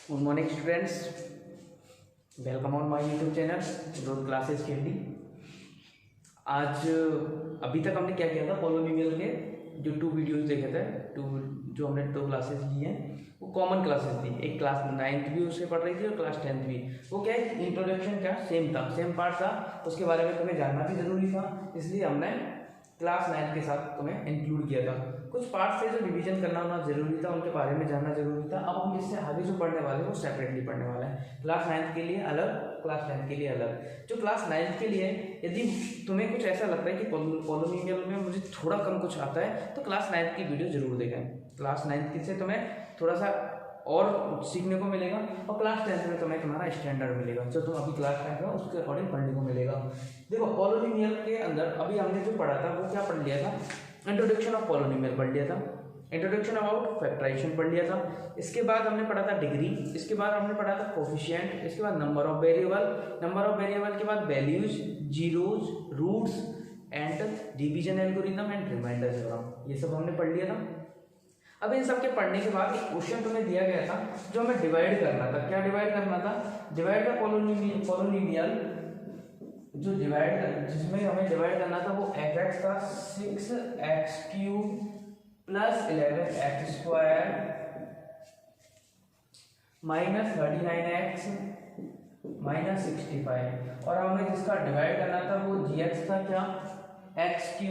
Good morning students, welcome on my YouTube channel growth classes के लिए। आज अभी तक हमने क्या किया था, पॉलिनोमियल के जो 2 वीडियोस देखे थे, जो हमने 2 क्लासेस ली हैं वो कॉमन क्लासेस थी। एक क्लास 9th भी उससे पढ़ रही थी और क्लास 10th भी। वो क्या है, इंट्रोडक्शन क्या सेम पार्ट था, उसके बारे में तुम्हें जानना भी जरूरी था, इसलिए हमने क्लास 9th के साथ तुम्हें इंक्लूड किया था। कुछ पार्ट से जो रिवीजन करना होना जरूरी था, उनके बारे में जानना जरूरी था। अब हम इससे आगे जो पढ़ने वाले हैं वो सेपरेटली पढ़ने वाले हैं। क्लास 9th के लिए अलग, क्लास 10th के लिए अलग। जो क्लास 9th के लिए, यदि तुम्हें कुछ ऐसा लगता है कि पॉलिनोमियल में मुझे थोड़ा कम कुछ आता है, तो क्लास 9th की वीडियो जरूर देखें। क्लास 9th से तुम्हें थोड़ा सा और सीखने को मिलेगा, और क्लास 10th में तुम्हें तुम्हारा स्टैंडर्ड मिलेगा जो तुम अभी क्लास 10th में उसके अकॉर्डिंग पढ़ने को मिलेगा। देखो, पॉलिनोमियल के अंदर अभी हमने जो पढ़ा था वो क्या पढ़ लिया था, इंट्रोडक्शन ऑफ पॉलिनोमियल पढ़ लिया था, इंट्रोडक्शन अबाउट फैक्टराइजेशन पढ़ लिया था। इसके बाद हमने पढ़ा था डिग्री, इसके बाद हमने पढ़ा था कोफिशिएंट, इसके बाद नंबर ऑफ वेरिएबल के बाद values, zeros, roots and division algorithm and remainder theorem, ये सब हमने पढ़ लिया था। अब इन सब के पढ़ने के बाद एक क्वेश्चन तुम्हें दिया गया था जो हमें डिवाइड करना था। क्या डिवाइड करना था? डिवाइड द पॉलिनोमियल जो जिसमें हमें डिवाइड करना था वो fx था 6x³ plus 11x² minus 39x minus 65, और हमें जिसका डिवाइड करना था वो gx था, क्या x³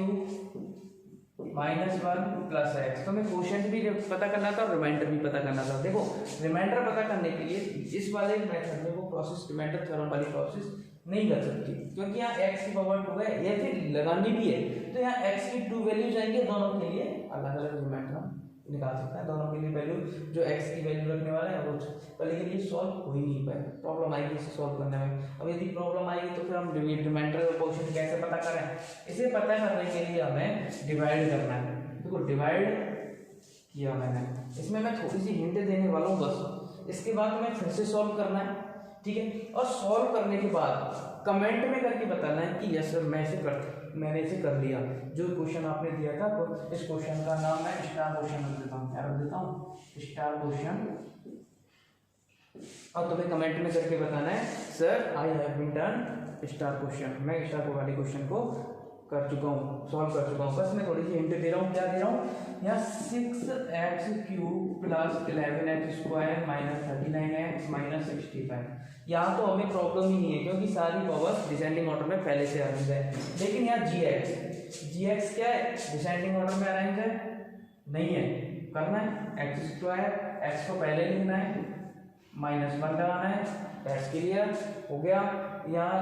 -1 प्लस x। तो हमें क्वोशिएंट भी पता करना था और रिमाइंडर भी पता करना था। देखो, रिमाइंडर पता करने के लिए इस वाले मेथड में वो प्रोसेस, रिमाइंडर थ्योरम वाली प्रोसेस नहीं कर सकती, क्योंकि यहाँ x की पावर 2 है, या फिर लगानी भी है तो यहाँ x की 2 वैल्यूज आएंगे, दोनों के लिए अलग अलग रिमाइंडर हम निकाल सकते हैं। दोनों के लिए वैल्यू, जो x की वैल्यू रखने वाले हैं वो पहले के लिए सॉल्व हो ही नहीं पाए, प्रॉब्लम आएगी इसे सॉल्व करने में। अब यदि प्रॉब्लम आएगी तो फिर हम रिमाइंडर और क्वोशिएंट कैसे पता करें? इसे पता करने के लिए हमें डिवाइड करना है। देखो, डिवाइड किया मैंने, इसमें मैं थोड़ी सी हिंट देने वाला हूँ बस। इसके बाद हमें फिर से सॉल्व करना है, ठीक है। और सॉल्व करने के बाद कमेंट में करके बताना है कि यस सर मैंने इसे कर लिया। जो क्वेश्चन आपने दिया था, तो इस क्वेश्चन का नाम मैं स्टार क्वेश्चन रख देता हूँ। क्या रख देता हूँ? Star question. और तुम्हें कमेंट में करके बताना है sir I have been done star question, मैं स्टार वाले क्वेश्चन को कर चुका हूँ, सॉल्व कर चुका हूँ। बस मैं थोड़ी सी हिंट दे रहा हूँ। क्या दे रहा हूँ? यहाँ 6x³ plus 11x² minus 39x minus 65। यहाँ तो हमें प्रॉब्लम ही नहीं है, क्योंकि सारी पावर डिसेंडिंग ऑर्डर में पहले से अरेंज है। लेकिन यहाँ gx क्या है? डिसेंडिंग ऑर्डर में अरेंज है नहीं है, करना है x², x को पहले लिखना है, -1 लगाना है, x क्लियर हो गया। यहाँ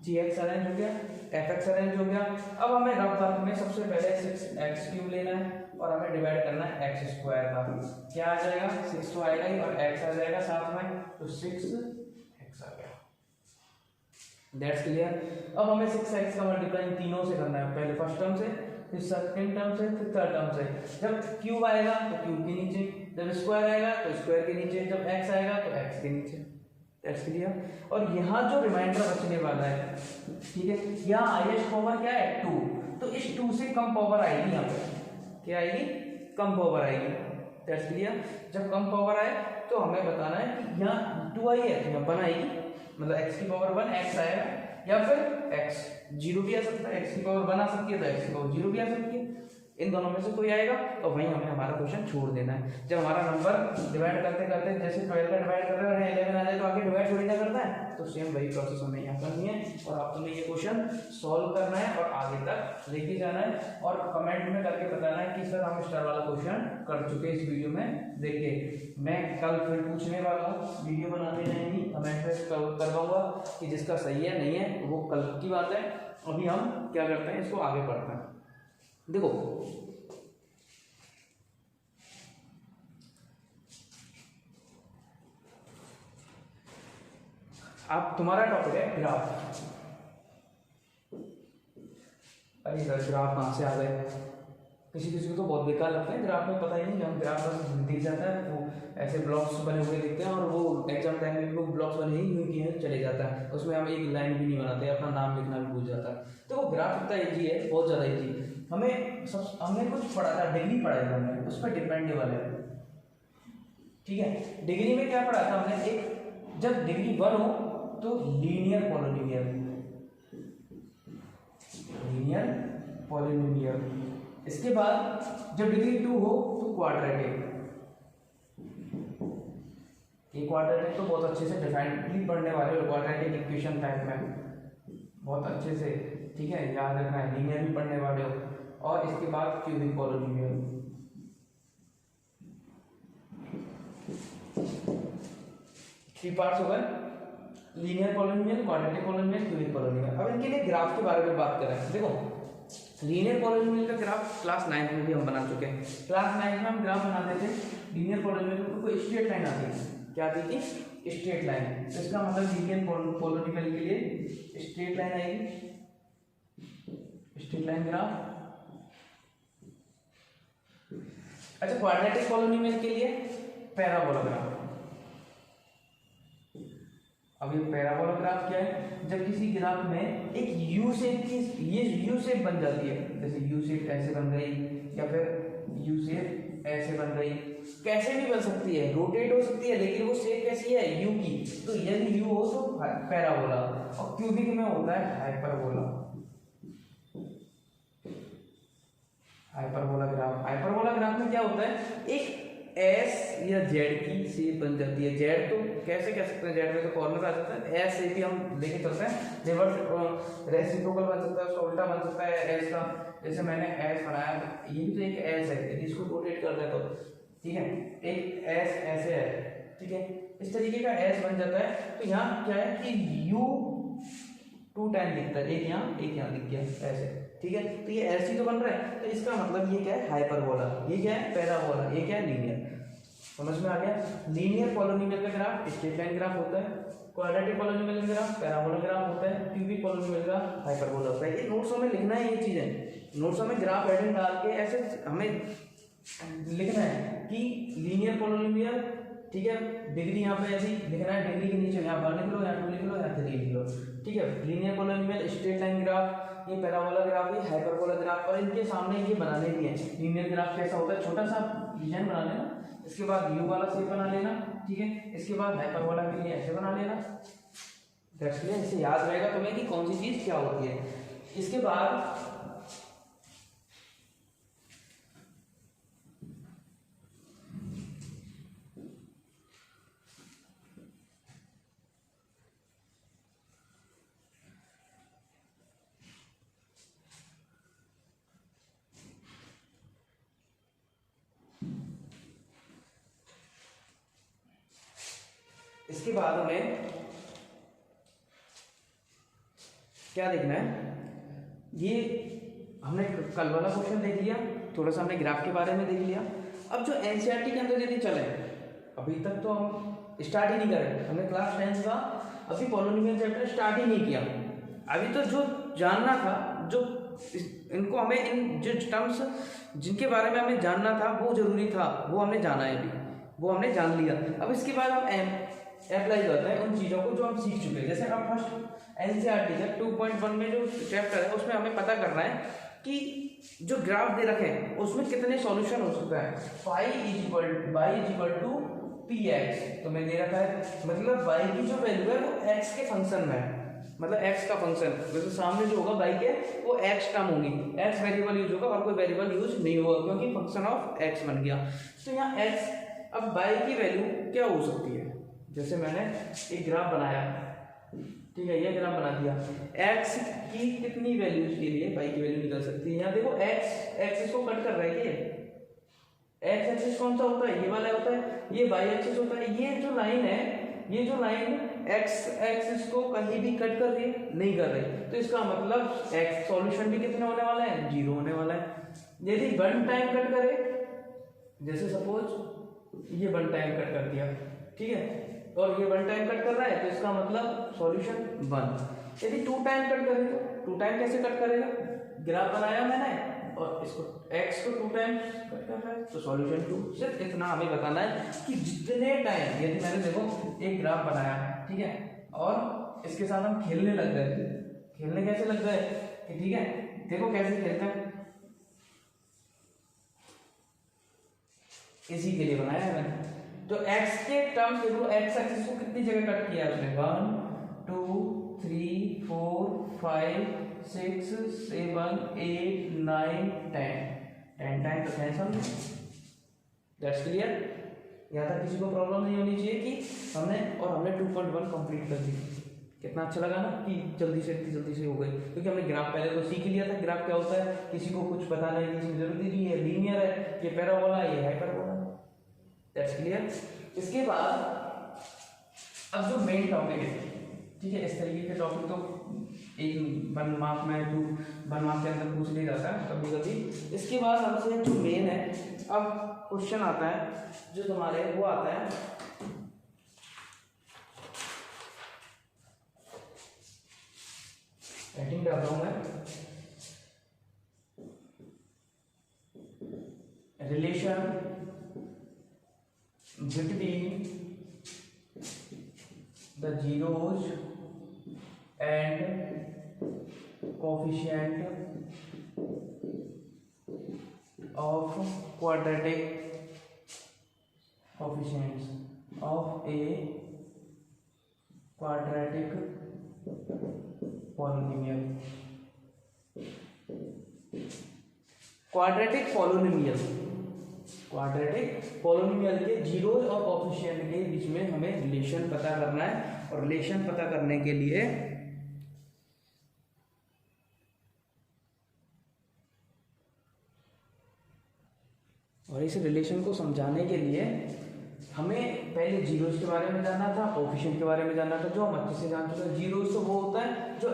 gx अरेंज हो गया, fx अरेंज हो गया। अब हमें रफ वर्क में सबसे पहले 6x³ लेना है और हमें डिवाइड करना है x² का। क्या आ जाएगा? 6 तो आएगा ही, और x आ जाएगा साथ में, तो 6x आ गया। That's clear. अब हमें 6x का मल्टीप्लाई तीनों से करना है, पहले फर्स्ट टर्म से, फिर सेकंड टर्म से, फिर थर्ड टर्म से। जब क्यूब आएगा तो क्यूब के नीचे, जब स्क्वायर आएगा तो स्क्वायर के नीचे, जब x आएगा तो x के नीचे। That's clear. और यहाँ जो रिमाइंडर बचने वाला है, ठीक है, यहाँ हाईएस्ट पावर क्या है? 2। तो इस 2 से कम पावर आएगी, यहाँ पे क्या आएगी? कम पावर आएगी। That's clear. जब कम पावर आए तो हमें बताना है कि यहाँ 2 आई है तो यहाँ 1 आएगी, मतलब x की पावर 1 x आएगा, या फिर x 0 भी आ सकता है, x की पावर 1 आ सकती है तो x की पावर 0 भी आ सकती है। इन दोनों में से कोई आएगा तो वहीं हमें हमारा क्वेश्चन छोड़ देना है। जब हमारा नंबर डिवाइड करते करते, जैसे 12 का डिवाइड कर रहे हैं 11 आ जाए तो आगे डिवाइड थोड़ी ना करता है, तो सेम वही प्रोसेस हमें यहाँ करनी है। और आप तुम्हें ये क्वेश्चन सॉल्व करना है और आगे तक लेके जाना है, और कमेंट में करके बताना है कि सर हम स्टार वाला क्वेश्चन कर चुके इस वीडियो में। देखिए, मैं कल फिर पूछने वाला हूँ, वीडियो बनाने नहीं, कमेंट में करवाऊंगा कि जिसका सही है नहीं है वो कल की बात है। अभी हम क्या करते हैं, इसको आगे पढ़ते हैं। देखो, आप तुम्हारा टॉपिक है ग्राफ। अरे सर ग्राफ कहाँ से आ गए? किसी किसी को तो बहुत बेकार लगता है ग्राफ में, पता ही नहीं, हम ग्राफ बस दिख जाता है, वो ऐसे ब्लॉक्स बने हुए दिखते हैं, और वो एग्जाम टाइम में भी वो ब्लॉक्स बने ही हुए किए चले जाता है, उसमें हम एक लाइन भी नहीं बनाते, अपना नाम लिखना भी भूल जाता है। तो वो ग्राफ इतना ईजी है, बहुत ज़्यादा ईजी। हमने कुछ पढ़ा था, डिग्री पढ़ा था हमने, उस पर डिपेंडेबल है। ठीक है, डिग्री में क्या पढ़ा था हमने, एक जब डिग्री 1 हो तो लीनियर पॉलिनोमियल, लीनियर पॉलिनोमियल, इसके बाद जब डिग्री 2 हो तो क्वाड्रेटिक। ये क्वाड्रेटिक तो बहुत अच्छे से डिफाइनली पढ़ने वाले हो, क्वाड्रेटिक इक्वेशन टाइप में बहुत अच्छे से, ठीक है, याद रखना है। लीनियर भी पढ़ने वाले हो। और इसके बाद क्यूबिक पॉलिनोमियल, 3 पार्ट्स हो गए, linear polynomial, quadratic polynomial, cubic polynomial. अब इनके लिए ग्राफ के बारे में बात करें। देखो लीनियर पॉलिनोमियल का ग्राफ क्लास 9 में भी हम बना चुके हैं। क्लास 9 में हम ग्राफ बनाते थे लीनियर पॉलिनोमियल को, स्ट्रेट लाइन आती है, क्या आती थी, स्ट्रेट लाइन। तो इसका मतलब लीनियर पॉलिनोमियल के लिए स्ट्रेट लाइन आएगी, स्ट्रेट लाइन ग्राफ। अच्छा, क्वाड्रेटिक पॉलिनोमियल के लिए पैराबोला ग्राफ। अब ये पैराबोला ग्राफ क्या है, जब किसी ग्राफ में एक यू शेप की, ये यू शेप बन जाती है, जैसे यू शेप ऐसे बन गई या फिर यू शेप ऐसे बन गई, कैसे भी बन सकती है, रोटेट हो सकती है, लेकिन वो शेप कैसी है, यू की। तो यदि यू हो तो पैराबोला, और क्यूबिक में होता है hyperbola. Hyperbola graph, hyperbola graph में क्या होता है, एक एस या जेड की शेप बन जाती है। जेड तो कैसे कह सकते हैं, जेड में तो कॉर्नर आ जाता है, एस से भी हम लेके चलते हैं, रिवर्स रेसिप्रोकल बन सकता है, उसका उल्टा बन सकता है एस का। जैसे मैंने एस बनाया, ये भी तो एक एस है, यदि इसको रोटेट कर दे तो, ठीक है, एक एस ऐसे है, ठीक है, इस तरीके का एस बन जाता है। तो यहाँ क्या है कि यू 2 टाइम दिखता है, एक यहाँ दिख गया ऐसे, ठीक है। तो ये ऐसे तो बन रहा है, तो इसका मतलब ये क्या है, हाइपरबोला। ये क्या है, पैराबोला। ये क्या है, लीनियर। समझ में आ गया। लीनियर पॉलिनोमियल का ग्राफ स्ट्रेट लाइन ग्राफ होता है, क्वाड्रेटिक पॉलिनोमियल का ग्राफ पैराबोला ग्राफ होता है, क्यूबिक पॉलिनोमियल का हाइपरबोला होता है। ये नोट्सों में लिखना है, ये चीजें नोट्सों में ग्राफ हेडिंग डाल के ऐसे हमें लिखना है कि लीनियर पॉलिनोमियल, ठीक है, डिग्री यहाँ पे ऐसी लिखना है, डिग्री के नीचे यहाँ 1 लिख लो, यहाँ 2 लिख लो, यहाँ 3 लिख लो, ठीक है। Linear polynomial, straight line graph, ये पैराबोला ग्राफ, ये हाइपरबोला ग्राफ। और इनके सामने ये बनाने भी है। लीनियर ग्राफ कैसा होता है, छोटा सा डिजाइन बना लेना, इसके बाद यू वाला शेप बना लेना, ठीक है, इसके बाद हाइपरबोला के लिए ऐसे बना लेना। दैट्स क्लियर, इससे याद रहेगा तुम्हें कि कौन सी चीज क्या होती है। इसके बाद हमें क्या देखना है, ये हमने कल वाला क्वेश्चन देख लिया, थोड़ा सा हमने ग्राफ के बारे में देख लिया। अब जो एनसीईआरटी के अंदर यदि चले, अभी तक तो हम स्टार्ट ही नहीं करें, हमने क्लास 10 का अभी पॉलिनोमियल चैप्टर स्टार्ट ही नहीं किया। अभी तो जो जानना था, जो इनको हमें इन जो टर्म्स जिनके बारे में हमें जानना था वो जरूरी था, वो हमने जाना है, अभी वो हमने जान लिया। अब इसके बाद हम अप्लाई करते हैं उन चीज़ों को जो हम सीख चुके हैं। जैसे हम फर्स्ट एनसीईआरटी का 2.1 में जो चैप्टर है उसमें हमें पता करना है कि जो ग्राफ दे रखे हैं उसमें कितने सॉल्यूशन हो सकता है। y is two P X, तो मैं दे रखा है, मतलब y की जो वैल्यू है वो x के फंक्शन में है, मतलब x का फंक्शन, वैसे सामने जो होगा y के वो x टर्म होगी, x वेरिएबल यूज होगा और कोई वेरिएबल यूज नहीं होगा क्योंकि फंक्शन ऑफ x बन गया। तो यहाँ x, अब y की वैल्यू क्या हो सकती है, जैसे मैंने एक ग्राफ बनाया, ठीक है, ये ग्राफ बना दिया, x की कितनी वैल्यूज के लिए y की वैल्यू निकल सकती है। यहाँ देखो x इसको कट कर रहा है, ये x एक्सिस कौन सा होता है, ये वाला होता है, ये y एक्सिस होता है। ये जो लाइन है, ये जो लाइन x एक्सिस को कहीं भी कट कर रही है, नहीं कर रही, तो इसका मतलब x सॉल्यूशन भी कितना होने वाला है, 0 होने वाला है। यदि 1 टाइम कट करे, जैसे सपोज ये 1 टाइम कट कर दिया, ठीक है, और ये 1 टाइम कट कर रहा है, तो इसका मतलब सॉल्यूशन 1। यदि 2 टाइम कट करे तो 2 टाइम कैसे कट करेगा, ग्राफ बनाया मैंने और इसको x को 2 टाइम कट कर रहा है तो सॉल्यूशन 2। सिर्फ इतना हमें बताना है कि जितने टाइम, यदि मैंने देखो एक ग्राफ बनाया, ठीक है, और इसके साथ हम खेलने लग गए, खेलने कैसे लग गए कि ठीक है, देखो कैसे खेलते हैं, इसी के लिए बनाया है मैंने, तो x के टर्म्स देख लो, x एक्सिस को कितनी जगह कट किया उसने, 1 2 3 4 5 6 7 8 9 10 टाइम तो कैंसल। That's clear. यहाँ तक किसी को प्रॉब्लम नहीं होनी चाहिए कि हमने 2.1 कंप्लीट कर दी। कितना अच्छा लगा ना कि जल्दी से हो गई, क्योंकि हमने ग्राफ पहले तो सीख लिया था ग्राफ क्या होता है, किसी को कुछ बताने की जरूरत नहीं है, लीनियर है, ये पैराबोला ये हाइपरबोला। That's clear. इसके बाद अब जो मेन टॉपिक है, ठीक है, इस तरीके के टॉपिक तो एक 1 मार्क में 1 मार्क के अंदर पूछ लिया जाता है कभी कभी। इसके बाद हमसे जो मेन है, अब क्वेश्चन आता है जो तुम्हारे वो आता है राइटिंग डाल रहा हूं मैं, relation between the zeros and coefficient of quadratic coefficients of a quadratic polynomial। Quadratic polynomial के जीरोस और कोएफिशिएंट के बीच में हमें रिलेशन पता करना है, और रिलेशन पता करने के लिए और इस रिलेशन को समझाने के लिए हमें पहले जीरोस के बारे में जानना था, कोएफिशिएंट के बारे में जानना था, जो हम अच्छे से जान चुके हैं। जीरोस तो वो होता है जो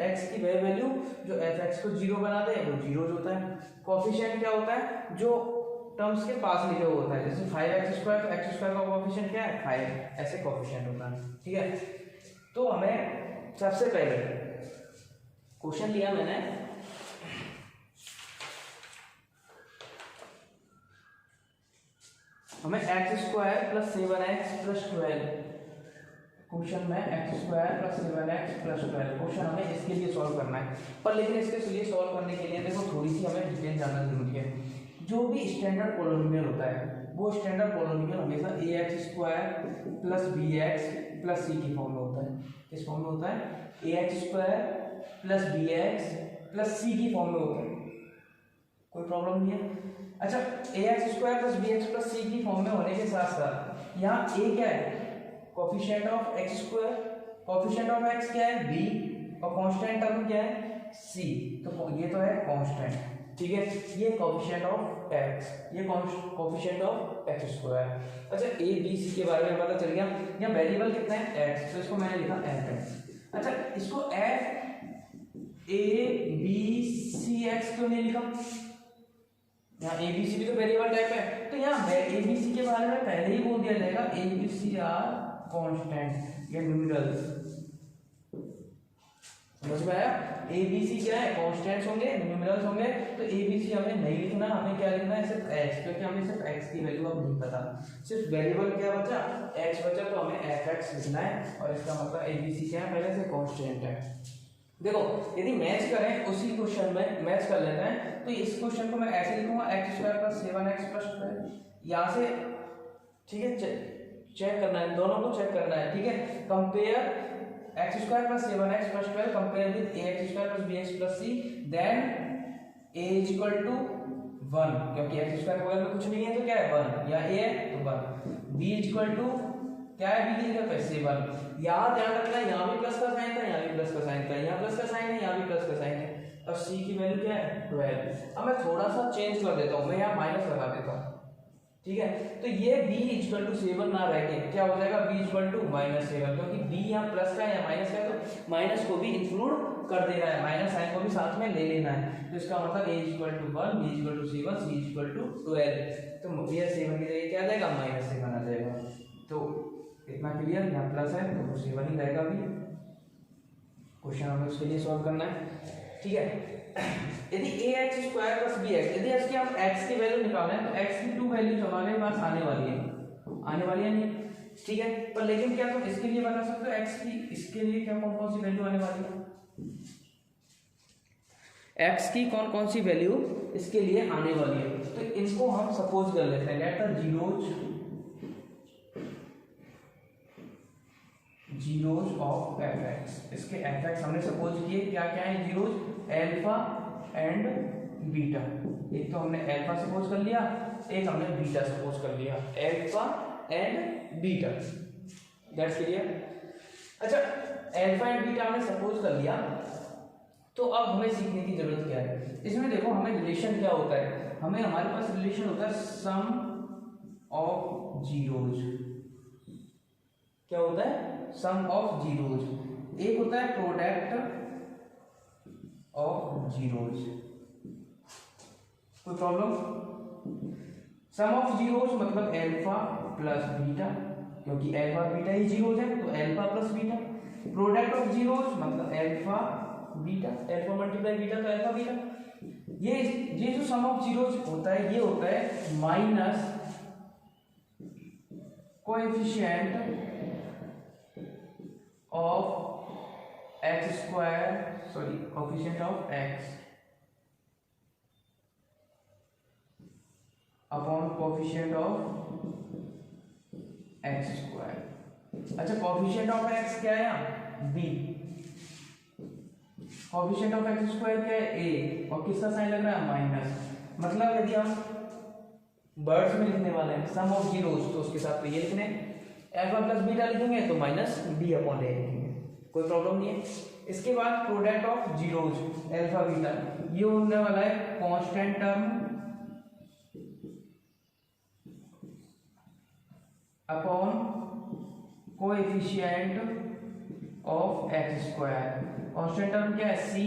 एक्स की वैल्यू जो एफ को जीरो बना दे, वो जीरोस होता है। कोएफिशिएंट क्या होता है, जो टर्म्स के पास लिखे हुए होता है, जैसे 5x², तो x² का कोएफिशिएंट क्या है 5, ऐसे कोएफिशिएंट होता है, ठीक है। तो हमें सबसे पहले क्वेश्चन लिया मैंने, हमें x² + 7x + 12, क्वेश्चन में x² + 7x + 12 क्वेश्चन हमें इसके लिए सॉल्व करना है। पर लेकिन इसके लिए सॉल्व करने के लिए देखो थोड़ी सी हमें डिटेल जानना जरूरी है। जो भी स्टैंडर्ड पॉलिनोमियल होता है, वो स्टैंडर्ड पॉलिनोमियल हमेशा ax² + bx + c की फॉर्म में होता है। किस फॉर्म में होता है, ax² + bx + c की फॉर्म में होता है। कोई प्रॉब्लम नहीं है। अच्छा, ax² + bx + c की फॉर्म में होने के साथ साथ यहाँ a क्या है, coefficient of x², coefficient of x क्या है b, और कांस्टेंट टर्म क्या है c, तो ये तो है कांस्टेंट, ठीक है। ये कोएफिशिएंट ऑफ x, ये कोएफिशिएंट ऑफ x²। अच्छा, a b c के बारे में पता चल गया। यहाँ वेरिएबल कितना है x, तो इसको मैंने लिखा f है। अच्छा, इसको f a b c x क्यों नहीं लिखा, यहाँ a b c भी तो वेरिएबल टाइप है, तो यहाँ a b c के बारे में पहले ही बोल दिया जाएगा a b c are constant या न्यूमेरल्स। समझ में आया, a b c क्या है, कांस्टेंट्स होंगे, न्यूमेरल्स होंगे। तो a b c हमें नहीं लिखना, हमें क्या लिखना है, सिर्फ x, क्योंकि हमें सिर्फ x की वैल्यू अब नहीं पता, सिर्फ वेरिएबल क्या बचा x बचा, तो हमें fx लिखना है, और इसका मतलब a b c क्या है, पहले से कांस्टेंट है। देखो यदि मैच करें उसी क्वेश्चन में मैच कर लेते हैं, तो इस क्वेश्चन को मैं ऐसे लिखूंगा x² + 7x + 12, यहाँ से, ठीक है, चेक करना है, दोनों को चेक करना है, ठीक है। Compare x² + 7x + 12 compare with ax² + bx + c, then a = 1, क्योंकि x² के बगल में कुछ नहीं है तो क्या है 1, या a है तो 1, b = क्या है, b की जगह पे 7। यहाँ ध्यान रखना, यहाँ भी प्लस का साइन था, यहाँ भी प्लस का साइन था, यहाँ प्लस का साइन है, यहाँ भी प्लस का साइन है। अब c की वैल्यू क्या है 12। अब मैं थोड़ा सा चेंज कर देता हूँ, मैं यहाँ माइनस लगा देता हूँ, ठीक है। तो ये b = 7 ना रह के क्या हो जाएगा, b = -7, क्योंकि b यहाँ प्लस का है या माइनस का है, तो माइनस को भी इंक्लूड कर देना है, माइनस साइन को भी साथ में ले लेना है। तो इसका मतलब a = 1, b = 7, c = 12, तो ये 7 की जगह क्या आ जाएगा -7 आ जाएगा। तो इतना क्लियर, यहाँ प्लस है तो 7 ही रहेगा भी। क्वेश्चन हमें उसके लिए सॉल्व करना है, ठीक है। यदि ax² + bx, यदि इसकी हम x की वैल्यू निकालें तो x की 2 वैल्यूज हमारे पास आने वाली है नहीं, ठीक है। पर लेकिन क्या तुम इसके लिए बता सकते हो x की, इसके लिए क्या कौन सी वैल्यू आने वाली है, x की कौन सी वैल्यू इसके लिए आने वाली है। तो इनको हम सपोज कर लेते हैं, let the zeros zeros of F x. इसके एफ एक्स हमने सपोज किए क्या क्या है जीरोज, एल्फा एंड बीटा। एक तो हमने एल्फा सपोज कर लिया, एक हमने बीटा सपोज कर लिया, alpha and beta. That's clear. अच्छा, एल्फा एंड बीटा हमने सपोज कर लिया, तो अब हमें सीखने की जरूरत क्या है। इसमें देखो हमें रिलेशन क्या होता है, हमारे पास रिलेशन होता है सम ऑफ जीरोज। क्या होता है, सम ऑफ जीरोज। एक होता है प्रोडक्ट ऑफ जीरोज। कोई प्रॉब्लम? सम ऑफ जीरोज मतलब एल्फा प्लस बीटा, क्योंकि एल्फा बीटा ही जीरोज है तो alpha plus beta. Product of zeros मतलब alpha beta, alpha multiply beta तो एल्फा बीटा। ये जो सम ऑफ जीरोज होता है ये होता है minus coefficient of X square, sorry coefficient of X upon coefficient of X square. अच्छा, कोएफिशिएंट ऑफ एक्स क्या है यहाँ, B. Coefficient of X square क्या है, ए, और किसका साइन लग रहा है, माइनस। मतलब यदि हम वर्ड्स में लिखने वाले हैं सम ऑफ जीरोज तो उसके साथ ये लिखने, एल्फा प्लस बीटा लिखेंगे तो माइनस बी अपॉन ए लिखेंगे, कोई प्रॉब्लम नहीं है। इसके बाद product of zeros alpha beta, ये होने वाला है constant term upon coefficient of X square. Constant term क्या है, सी,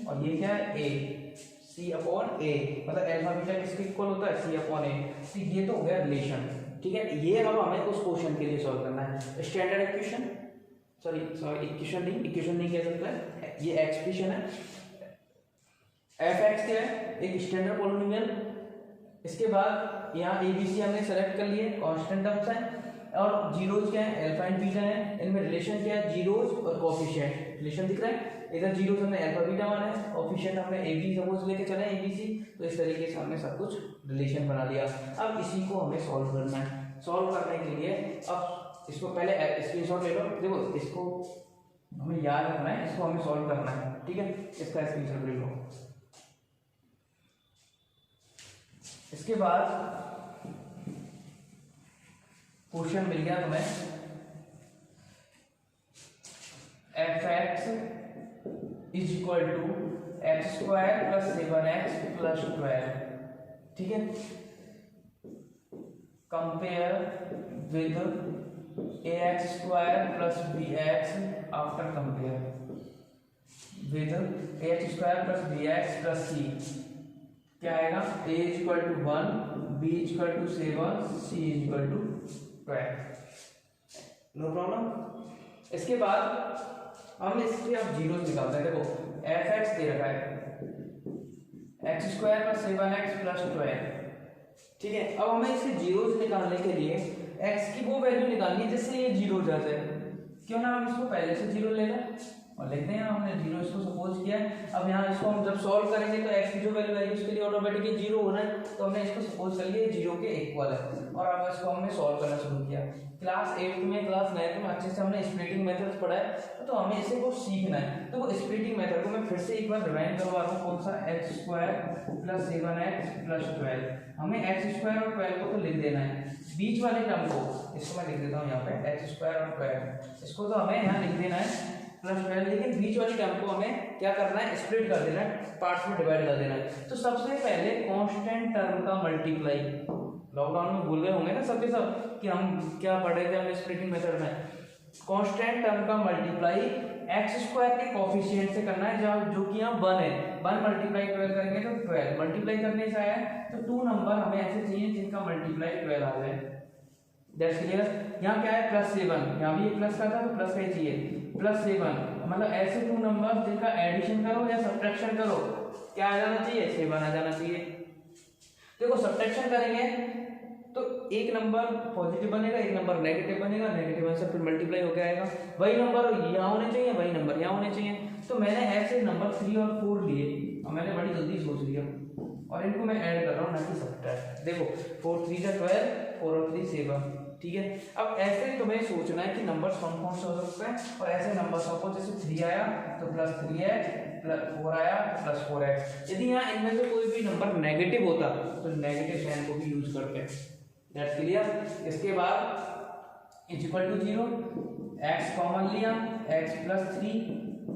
और ये क्या है, ए, सी अपॉन ए। मतलब एल्फा बीटा किसके इक्वल होता है, सी अपॉन ए। तो ये तो हो गया रिलेशन, ठीक है। ये अब हमें उस क्वेश्चन के लिए सॉल्व करना है, स्टैंडर्ड इक्वेशन, सॉरी इक्वेशन नहीं कह सकता है, ये एक्सप्रेशन है। एफ एक्स क्या है, एक स्टैंडर्ड पॉलिनोमियल। इसके बाद यहाँ एबीसी हमने सेलेक्ट कर लिए, कांस्टेंट टर्म्स हैं, और जीरोज क्या है, एल्फा एंड बीटा है। इनमें रिलेशन क्या है, जीरोज और कोएफिशिएंट। रिलेशन दिख रहा है, इधर जीरोज हमने एल्फा बीटा माना है, कोएफिशिएंट हमने एबी सपोज लेके चले एबीसी। तो इस तरीके से हमने सब कुछ रिलेशन बना लिया। अब इसी को हमें सॉल्व करना है। सॉल्व करने के लिए अब इसको पहले स्क्रीनशॉट ले लो, देखो इसको हमें याद रखना है, इसको हमें सॉल्व करना है, ठीक है। इसका स्क्रीनशॉट ले लो। इसके बाद क्वेश्चन मिल गया तुम्हें, F X is equal to X square plus 7x plus 12, ठीक है। Compare with ax square plus bx after compare with ax square plus bx plus c। क्या आएगा, a is equal to 1, b is equal to 7, c is equal to 12। No problem. इसके बाद हम इसके अब zeros निकालते हैं। देखो एफ एक्स दे रखा है x square plus 7x plus 12, ठीक है। अब हमें इसके जीरोस निकालने के लिए एक्स की वो वैल्यू निकालनी है जिससे ये जीरो हो जाता है। क्यों ना हम इसको पहले से जीरो ले लें और लिखते हैं, हमने जीरो इसको सपोज किया है। अब यहाँ इसको हम जब सॉल्व करेंगे तो एक्स की जो वैल्यू आएगी उसके लिए ऑटोमेटिकली जीरो होना है, तो हमने इसको सपोज कर लिया जीरो के इक्वल है। और अब इसको हमने सॉल्व करना शुरू किया। क्लास 8 में, क्लास 9 में अच्छे से हमने स्प्लिटिंग मेथड्स पढ़ा है, तो हमें इसे को सीखना है। तो वो स्प्लिटिंग मेथड को मैं फिर से एक बार रिवाइंड करवा रहा हूँ। कौन सा, x square plus 7x plus 12। हमें एक्स स्क्वायर और 12 को तो लिख देना है, बीच वाले टर्म को इसको मैं लिख देता हूँ यहाँ पे एक्स स्क्वायर और 12, इसको तो हमें यहाँ लिख देना है प्लस 12, लेकिन बीच वाली टर्म को हमें क्या करना है, स्प्लिट कर देना है, पार्ट्स में डिवाइड कर देना है। तो सबसे पहले कांस्टेंट टर्म का मल्टीप्लाई, लॉकडाउन में भूल गए होंगे ना सबके सब कि हम क्या पढ़े थे, हम स्प्लिटिंग मेथड में कांस्टेंट टर्म का मल्टीप्लाई एक्स स्क्वायर के कोफिशिएंट से करना है, जहाँ जो कि यहाँ 1 है। 1 मल्टीप्लाई 12 करेंगे तो 12 मल्टीप्लाई करने से आया है, तो 2 नंबर हमें ऐसे चाहिए जिनका मल्टीप्लाई 12 आ जाए। That's clear. यहाँ क्या है, प्लस 7, यहाँ भी एक प्लस का था तो प्लस का ही चाहिए, प्लस 7। मतलब ऐसे 2 नंबर जिनका एडिशन करो या सब्ट्रैक्शन करो, क्या आ जाना चाहिए, 7 आ जाना चाहिए। देखो सब्ट्रैक्शन करेंगे तो एक नंबर पॉजिटिव बनेगा, एक नंबर नेगेटिव बनेगा, नेगेटिव से फिर मल्टीप्लाई होकर आएगा। वही नंबर यहाँ होने चाहिए, वही नंबर यहाँ होने चाहिए। तो मैंने ऐसे नंबर 3 और 4 लिए, अब मैंने बड़ी जल्दी सोच लिया और इनको मैं ऐड कर रहा हूँ ना कि सब्ट्रैक्ट। देखो 4 3 12, 4 और 3 7, ठीक है। अब ऐसे ही तुम्हें सोचना है कि नंबर्स कौन कौन से हो सकते हैं, और ऐसे नंबर्स को जैसे 3 आया तो प्लस 3x, 4 आया तो प्लस 4x। यदि यहाँ इनमें से कोई भी नंबर नेगेटिव होता तो नेगेटिव साइन को भी यूज करते हैं। That's clear. इसके बाद is equal to 0, x common लिया, x plus 3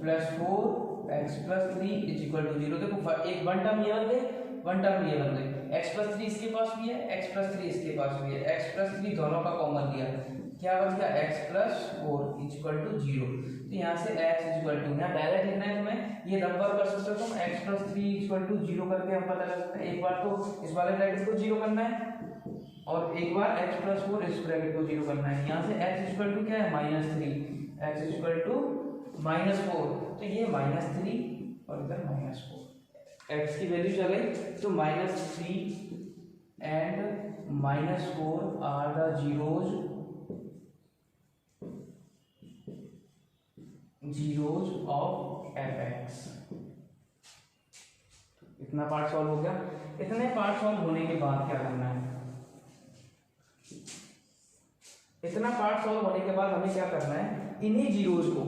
plus 4 x plus 3 is equal to 0। देखो एक वन टर्म ये बन गई, वन टर्म ये बन गई, x प्लस 3 इसके पास भी है, x प्लस 3 इसके पास भी है, x प्लस 3 दोनों का कॉमन लिया, क्या बन गया x plus 4 is equal to 0। तो यहाँ से x इज इक्वल टू, यहाँ डायरेक्ट लिखना है तुम्हें, ये नंबर कर सकते हो तुम x plus 3 is equal to 0 करके हम पता कर सकते हैं। एक बार तो इस वाले ब्रैकेट को 0 करना है और एक बार x प्लस 4 इस ब्रैकेट को 0 करना है। यहाँ से x इज इक्वल टू क्या है -3, x इज इक्वल टू -4, तो ये -3 और इधर -4, x की वैल्यू चल गई तो -3 and -4 are the zeros of fx। इतना पार्ट सॉल्व हो गया। इतने पार्ट सॉल्व होने के बाद क्या करना है, इतना पार्ट सॉल्व होने के बाद हमें क्या करना है, इन्हीं जीरोज को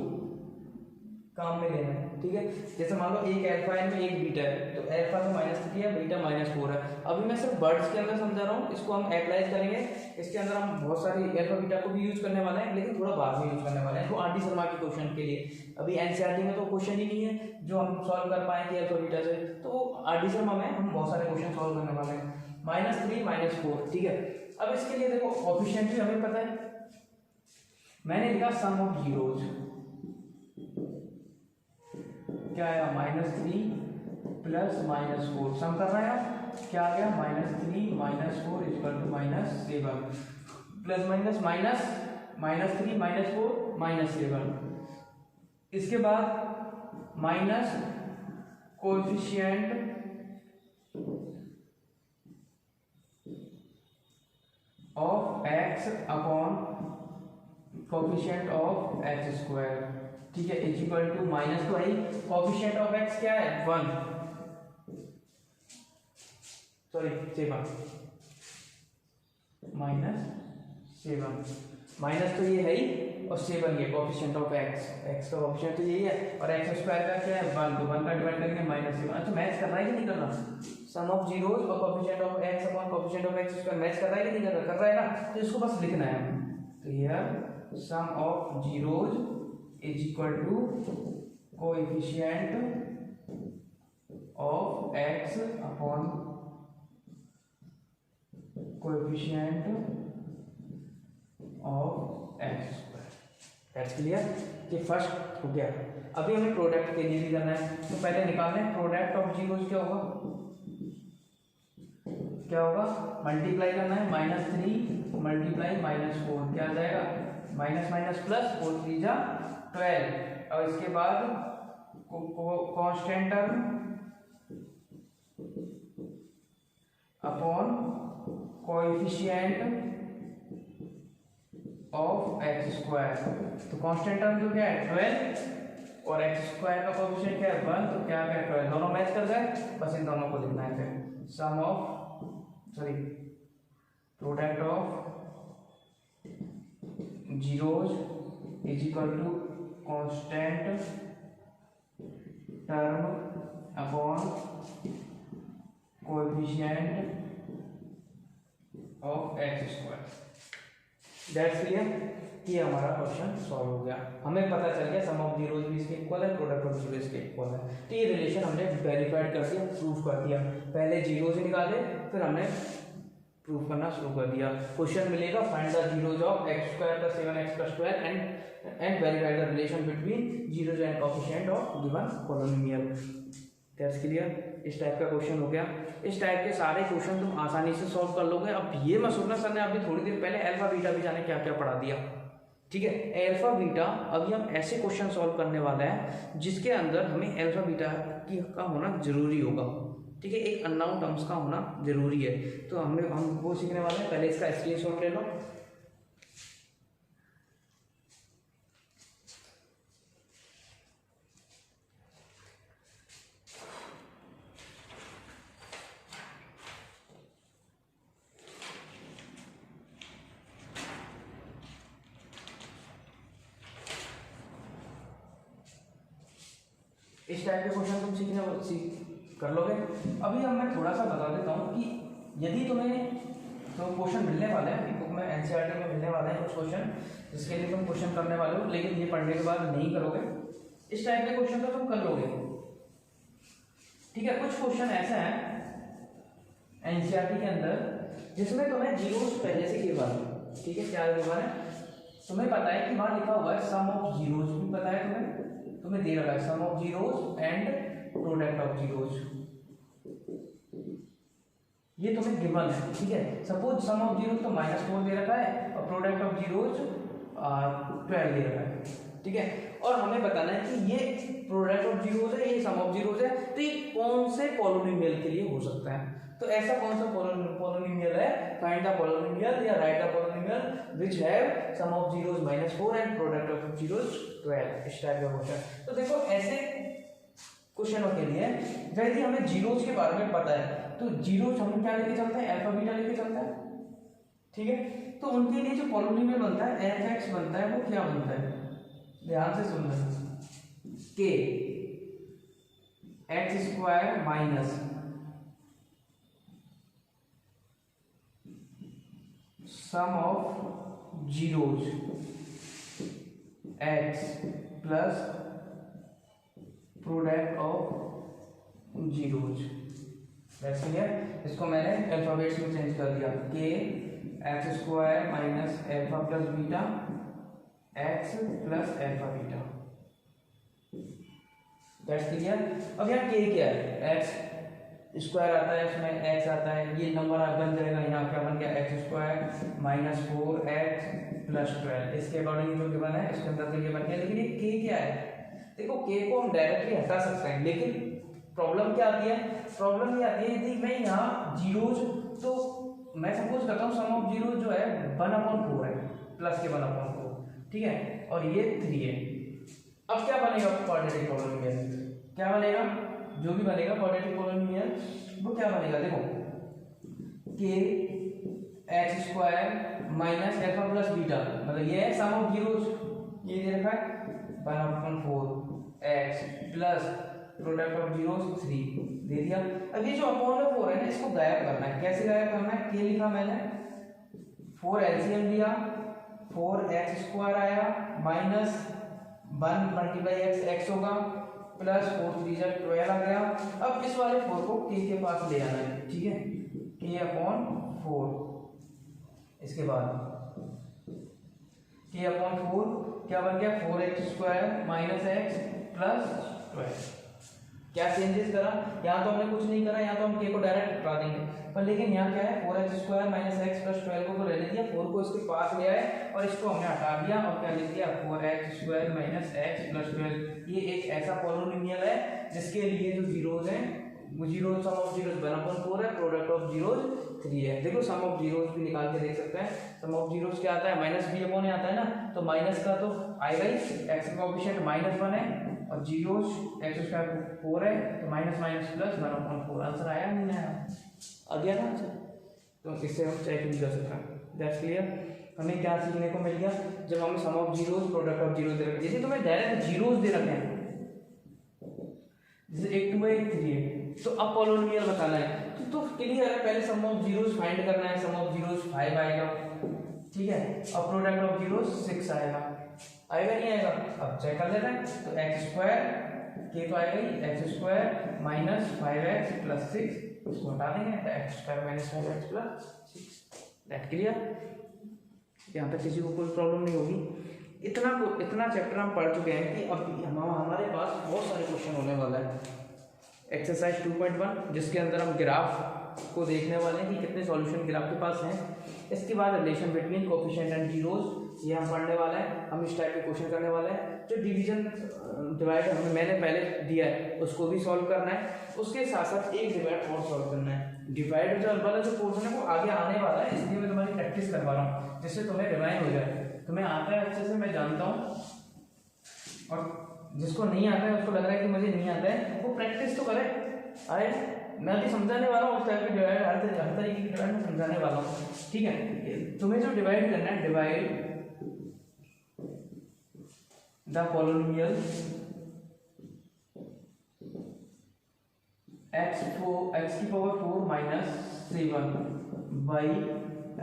काम में लेना है, ठीक है। जैसे मान लो एक अल्फा है में एक बीटा है, तो अल्फा तो -3 है, बीटा -4 है। अभी मैं सिर्फ वर्ड्स के अंदर समझा रहा हूँ, इसको हम एप्लाइज करेंगे। इसके अंदर हम बहुत सारी अल्फा बीटा को भी यूज करने वाले हैं, लेकिन थोड़ा बाद में यूज करने वाले हैं, तो आर डी शर्मा के क्वेश्चन के लिए। अभी एनसीईआरटी में तो क्वेश्चन ही नहीं है जो हम सॉल्व कर पाएंगे अल्फा बीटा से, तो आर डी शर्मा में हम बहुत सारे क्वेश्चन सॉल्व करने वाले हैं। -3 -4, ठीक है। अब इसके लिए देखो कोएफिशिएंट भी हमें पता है, मैंने लिखा सम ऑफ जीरोज, क्या आया -3 प्लस -4, सम कर रहा है क्या आ गया, -3 -4 equal to -7, plus minus minus -3 -4 -7। इसके बाद minus coefficient of x upon coefficient of x square, ठीक है, इज इक्वल टू माइनस, तो भाई कोएफिशिएंट ऑफ x क्या है 1, सॉरी 7, -7, माइनस तो ये है ही और 7 ये कोएफिशिएंट ऑफ x का कोएफिशिएंट तो यही है, और x स्क्वायर का क्या है 1, तो 1 का डिवाइड करके -7। अच्छा मैच कर रहा है कि नहीं कर रहा, सम ऑफ जीरोज और coefficient of x upon coefficient of x square match कर रहा है कि नहीं कर रहा, कर रहा है ना, तो इसको बस लिखना है। तो here sum of zeros is equal to coefficient of x upon coefficient of x square. That's clear, ये फर्स्ट हो गया। अभी हमें प्रोडक्ट के लिए भी करना है, तो पहले निकालना है प्रोडक्ट ऑफ जीरोज, क्या होगा, क्या होगा, मल्टीप्लाई करना है, -3 मल्टीप्लाई -4 क्या आ जाएगा, माइनस माइनस प्लस 4 3 जा 12, और इसके बाद constant term upon coefficient of x square. तो कांस्टेंट टर्म तो क्या है 12 और x स्क्वायर का कोएफिशिएंट क्या है 1, तो क्या क्या 12, दोनों मैच कर गए, बस इन दोनों को लिखना है। फिर sum of product of zeros is equal to constant term upon coefficient of x square. That's clear, ये हमारा क्वेश्चन सॉल्व हो गया। हमें पता चल गया सम ऑफ जीरोज भी इसके इक्वल है, प्रोडक्ट ऑफ जीरो इसके इक्वल है। तो ये रिलेशन हमने वेरीफाइड कर दिया, प्रूफ कर दिया। पहले जीरोज निकाले, फिर हमने प्रूफ करना शुरू कर दिया। क्वेश्चन मिलेगा find the zeros of x square plus 7x का square and verify the relation between zeros and coefficient of given polynomial. That's clear, इस टाइप का क्वेश्चन हो गया। इस टाइप के सारे क्वेश्चन तुम आसानी से सॉल्व कर लोगे। अब ये मत सोचना सर ने अभी थोड़ी देर पहले अल्फा बीटा भी जाने क्या क्या पढ़ा दिया, ठीक है। अल्फा बीटा अभी हम ऐसे क्वेश्चन सॉल्व करने वाले हैं जिसके अंदर हमें अल्फा बीटा का होना जरूरी होगा, ठीक है, एक अननोन टर्म्स का होना जरूरी है। तो हम वो सीखने वाले हैं। पहले इसका स्क्रीनशॉट ले लो। इस टाइप के क्वेश्चन तुम सीख कर लोगे। अभी अब मैं थोड़ा सा बता देता हूँ कि यदि तुम्हें तो क्वेश्चन मिलने वाले हैं बुक में, एनसीईआरटी में मिलने वाले हैं कुछ क्वेश्चन जिसके लिए तुम क्वेश्चन करने वाले हो, लेकिन ये पढ़ने के बाद नहीं करोगे। इस टाइप के क्वेश्चन तो तुम कर लोगे, ठीक है। कुछ क्वेश्चन ऐसे हैं एनसीईआरटी के अंदर जिसमें तुम्हें जीरोस पहले से गिवन है, ठीक है। क्या गिवन है तुम्हें पता है कि वहां लिखा हुआ है सम ऑफ जीरोस भी पता है तुम्हें दे रखा है sum of zeros and product of zeros, ये तुम्हें गिवन है, ठीक है। सपोज सम ऑफ जीरो तो -4 दे रखा है और प्रोडक्ट ऑफ जीरोस 12 दे रखा है, ठीक है। और हमें बताना है कि ये प्रोडक्ट ऑफ जीरोस है, ये सम ऑफ जीरोस है, तो ये कौन से पॉलिनोमियल के लिए हो सकता है। तो ऐसा कौन सा पॉलिनोमियल है, फाइंड द पॉलिनोमियल या write the polynomial which have sum of zeros -4 and product of zeros 12, इस टाइप का क्वेश्चन। तो देखो ऐसे क्वेश्चनों के लिए यदि हमें जीरोस के बारे में पता है तो जीरोस हम क्या लेके चलते हैं, अल्फा बीटा लेके चलते हैं, ठीक है। तो उनके लिए जो पॉलिनोमियल बनता है f(x) बनता है, वो क्या बनता है, ध्यान से सुन लेना, k x² minus sum of zeros x plus product of zeros. That's clear. इसको मैंने अल्फाबेट्स में चेंज कर दिया, k x² minus alpha plus beta x plus alpha beta, that's clear. अब यहाँ k क्या है, x स्क्वायर आता है, उसमें x आता है, ये नंबर बन जाएगा, यहाँ क्या बन गया x² माइनस 4x प्लस 12, इसके अकॉर्डिंग जो गिवन है इसके अंदर तो ये बन गया। लेकिन ये k क्या है, देखो k को हम डायरेक्टली हटा सकते हैं, लेकिन प्रॉब्लम क्या आती है, प्रॉब्लम ये आती है यदि मैं यहाँ जीरोज, तो मैं सपोज करता हूँ सम ऑफ जीरो जो है 1/4 है, प्लस के 1/4, ठीक है, और ये 3 है। अब क्या बनेगा क्वाड्रेटिक पॉलिनोमियल, क्या बनेगा, जो भी बनेगा क्वाड्रेटिक पॉलिनोमियल वो क्या बनेगा, देखो k x² minus alpha plus beta, मतलब ये है सम ऑफ जीरोज, ये दे रखा है 1/4x plus product of zeros 3 दे दिया। अब ये जो अपॉन में 4 है ना, इसको गायब करना है। कैसे गायब करना है, k लिखा मैंने, 4 एलसीएम लिया, 4x² आया माइनस 1 मल्टीप्लाई x होगा प्लस 4 3 12 आ गया। अब इस वाले 4 को k के पास ले आना है, ठीक है, k/4, इसके बाद k/4 क्या बन गया, 4x² माइनस x प्लस 12। क्या चेंजेस करा, यहाँ तो हमने कुछ नहीं करा, यहाँ तो हम k को डायरेक्ट हटा देंगे, पर लेकिन यहाँ क्या है 4x² माइनस x प्लस 12 को तो रहने दिया, 4 को इसके पास ले आए और इसको हमने हटा दिया और क्या लिख दिया 4x² माइनस x प्लस 12। ये एक ऐसा पॉलिनोमियल है जिसके लिए जो जीरोज हैं वो जीरोज सम ऑफ जीरोज 1/4 है, प्रोडक्ट ऑफ जीरोज 3 है। देखो सम ऑफ जीरोज भी निकाल के देख सकते हैं, सम ऑफ जीरोज क्या आता है, -b/a आता है ना, तो माइनस का तो आएगा ही, x का कोएफिशिएंट -1 है और जीरोज x² 4 है, तो माइनस माइनस प्लस 1/4, आंसर आया नहीं आया, आ गया ना आंसर। तो इससे हम चेक नहीं कर सकते, दैट्स क्लियर। हमें क्या सीखने को मिल गया, जब हमें sum of zeros product of zeros दे रखे, जैसे तुम्हें डायरेक्ट जीरोज दे रखे हैं, जैसे 1 2 है 1 3 है, तो अब पॉलिनोमियल बताना है तो क्लियर है, पहले सम ऑफ जीरोज फाइंड करना है, सम ऑफ जीरोज 5 आएगा, ठीक है, और प्रोडक्ट ऑफ जीरोज 6 आएगा, आएगा नहीं आएगा, अब चेक कर लेते हैं। तो x² k तो आएगा ही, x² माइनस 5x प्लस 6, इसको हटा देंगे, तो x² minus 5x plus 6, that clear. यहाँ तक किसी को कोई प्रॉब्लम नहीं होगी। इतना चैप्टर हम पढ़ चुके हैं कि अब हमारे पास बहुत सारे क्वेश्चन होने वाला है। एक्सरसाइज 2.1 जिसके अंदर हम ग्राफ को देखने वाले हैं कि कितने सॉल्यूशन ग्राफ के पास हैं। इसके बाद relation between coefficient and zeros, ये हम पढ़ने वाले हैं। हम इस टाइप के क्वेश्चन करने वाले हैं। जो डिवीजन डिवाइड हमें मैंने पहले दिया है उसको भी सॉल्व करना है, उसके साथ साथ एक डिवाइड और सॉल्व करना है। डिवाइड जो वाला जो पोर्शन है वो आगे आने वाला है, इसलिए मैं तुम्हारी प्रैक्टिस करवा रहा हूँ जिससे तुम्हें रिवाइंड हो जाए। तुम्हें आता है अच्छे से, मैं जानता हूँ, और जिसको नहीं आता है उसको लग रहा है कि मुझे नहीं आता है, वो प्रैक्टिस तो करे। आए मैं अभी समझाने वाला हूँ उस टाइप के डिवाइड, हर तरीके की डिवाइड में समझाने वाला हूँ, ठीक है। तुम्हें जो डिवाइड करना है, डिवाइड द पॉलिनोमियल एक्स की power 4 minus 7 by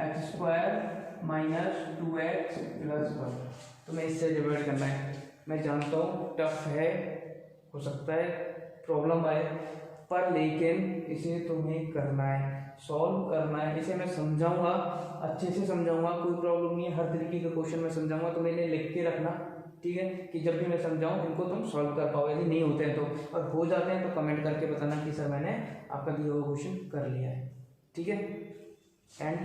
x square minus 2x plus 1। तो मैं इससे डिवाइड करना है। मैं जानता हूँ टफ है, हो सकता है प्रॉब्लम आए, पर लेकिन इसे तुम्हें करना है, सॉल्व करना है। इसे मैं समझाऊंगा, अच्छे से समझाऊंगा, कोई प्रॉब्लम नहीं है। हर तरीके का क्वेश्चन मैं समझाऊंगा, तो मैंने लिख के रखना, ठीक है, कि जब भी मैं समझाऊं इनको तुम सॉल्व कर पाओ। यदि नहीं होते हैं तो, और हो जाते हैं तो कमेंट करके बताना कि सर मैंने आपका दिया हुआ क्वेश्चन कर लिया है, ठीक है। एंड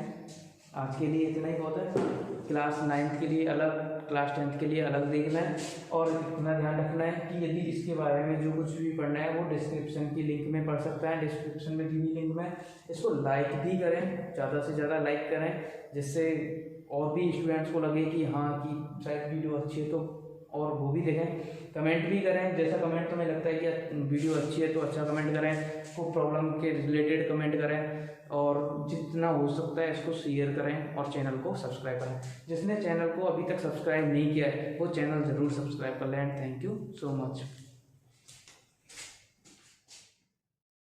आज के लिए इतना ही बहुत है। क्लास 9th के लिए अलग, क्लास 10th के लिए अलग देखना है, और इतना ध्यान रखना है कि यदि इसके बारे में जो कुछ भी पढ़ना है वो डिस्क्रिप्शन की लिंक में पढ़ सकता है। डिस्क्रिप्शन में दी हुई लिंक में इसको लाइक भी करें, ज़्यादा से ज़्यादा लाइक करें, जिससे और भी स्टूडेंट्स को लगे कि हाँ कि शायद वीडियो अच्छी है, तो और वो भी देखें। कमेंट भी करें, जैसा कमेंट तुम्हें लगता है कि वीडियो अच्छी है तो अच्छा कमेंट करें, को प्रॉब्लम के रिलेटेड कमेंट करें, और जितना हो सकता है इसको शेयर करें और चैनल को सब्सक्राइब करें। जिसने चैनल को अभी तक सब्सक्राइब नहीं किया है वो चैनल ज़रूर सब्सक्राइब कर लें। And thank you so much.